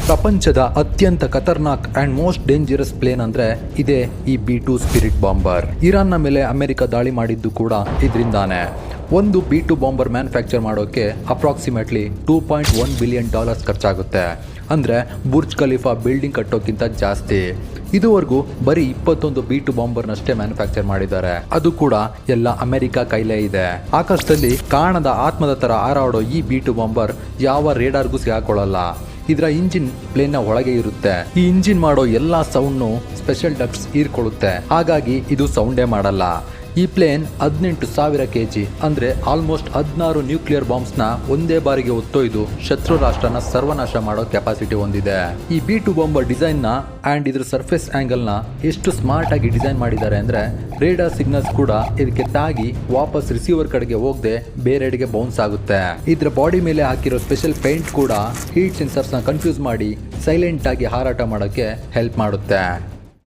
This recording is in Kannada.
ಪ್ರಪಂಚದ ಅತ್ಯಂತ ಖತರ್ನಾಕ್ ಅಂಡ್ ಮೋಸ್ಟ್ ಡೇಂಜರಸ್ ಪ್ಲೇನ್ ಅಂದ್ರೆ ಇದೇ ಈ B-2 ಸ್ಪಿರಿಟ್ ಬಾಂಬರ್. ಇರಾನ್ನ ಮೇಲೆ ಅಮೆರಿಕ ದಾಳಿ ಮಾಡಿದ್ದು ಕೂಡ ಇದರಿಂದಾನೆ. ಒಂದು B-2 ಬಾಂಬರ್ ಮ್ಯಾನುಫ್ಯಾಕ್ಚರ್ ಮಾಡೋಕೆ ಅಪ್ರಾಕ್ಸಿಮೇಟ್ಲಿ $2.1 ಬಿಲಿಯನ್ ಖರ್ಚಾಗುತ್ತೆ. ಅಂದ್ರೆ ಬುರ್ಜ್ ಖಲೀಫಾ ಬಿಲ್ಡಿಂಗ್ ಕಟ್ಟೋಕ್ಕಿಂತ ಜಾಸ್ತಿ. ಇದುವರೆಗೂ ಬರೀ 21 B-2 ಬಾಂಬರ್ನಷ್ಟೇ ಮ್ಯಾನುಫ್ಯಾಕ್ಚರ್ ಮಾಡಿದ್ದಾರೆ. ಅದು ಕೂಡ ಎಲ್ಲ ಅಮೆರಿಕ ಕೈಲೇ ಇದೆ. ಆಕಾಶದಲ್ಲಿ ಕಾಣದ ಆತ್ಮದ ತರ ಹಾರಾಡೋ ಈ B-2 ಬಾಂಬರ್ ಯಾವ ರೇಡಾರ್ಗೂ ಸಿಗಾಕೊಳ್ಳಲ್ಲ. ಇದರ ಇಂಜಿನ್ ಪ್ಲೇನ್ನ ಒಳಗೆ ಇರುತ್ತೆ. ಈ ಇಂಜಿನ್ ಮಾಡೋ ಎಲ್ಲಾ ಸೌಂಡ್ನು ಸ್ಪೆಷಲ್ ಡಕ್ಟ್ಸ್ ಹೀರ್ಕೊಳ್ಳುತ್ತೆ. ಹಾಗಾಗಿ ಇದು ಸೌಂಡೇ ಮಾಡಲ್ಲ. ಈ ಪ್ಲೇನ್ 18,000 kg ಅಂದ್ರೆ ಆಲ್ಮೋಸ್ಟ್ 16 ನ್ಯೂಕ್ಲಿಯರ್ ಬಾಂಬ್ಸ್ ನ ಒಂದೇ ಬಾರಿಗೆ ಹೊತ್ತೊಯ್ದು ಶತ್ರು ರಾಷ್ಟ್ರನ ಸರ್ವನಾಶ ಮಾಡೋ ಕೆಪಾಸಿಟಿ ಹೊಂದಿದೆ. ಈ B-2 ಬಾಂಬರ್ ಡಿಸೈನ್ ನ ಅಂಡ್ ಇದ್ರ ಸರ್ಫೇಸ್ ಆಂಗಲ್ ನ ಎಷ್ಟು ಸ್ಮಾರ್ಟ್ ಆಗಿ ಡಿಸೈನ್ ಮಾಡಿದ್ದಾರೆ ಅಂದ್ರೆ ರೇಡಾರ್ ಸಿಗ್ನಲ್ಸ್ ಕೂಡ ಇದಕ್ಕೆ ತಾಗಿ ವಾಪಸ್ ರಿಸೀವರ್ ಕಡೆಗೆ ಹೋಗದೆ ಬೇರೆಡೆಗೆ ಬೌನ್ಸ್ ಆಗುತ್ತೆ. ಇದ್ರ ಬಾಡಿ ಮೇಲೆ ಹಾಕಿರೋ ಸ್ಪೆಷಲ್ ಪೇಂಟ್ ಕೂಡ ಹೀಟ್ ಸೆನ್ಸರ್ಸ್ ನ ಕನ್ಫ್ಯೂಸ್ ಮಾಡಿ ಸೈಲೆಂಟ್ ಆಗಿ ಹಾರಾಟ ಮಾಡೋಕೆ ಹೆಲ್ಪ್ ಮಾಡುತ್ತೆ.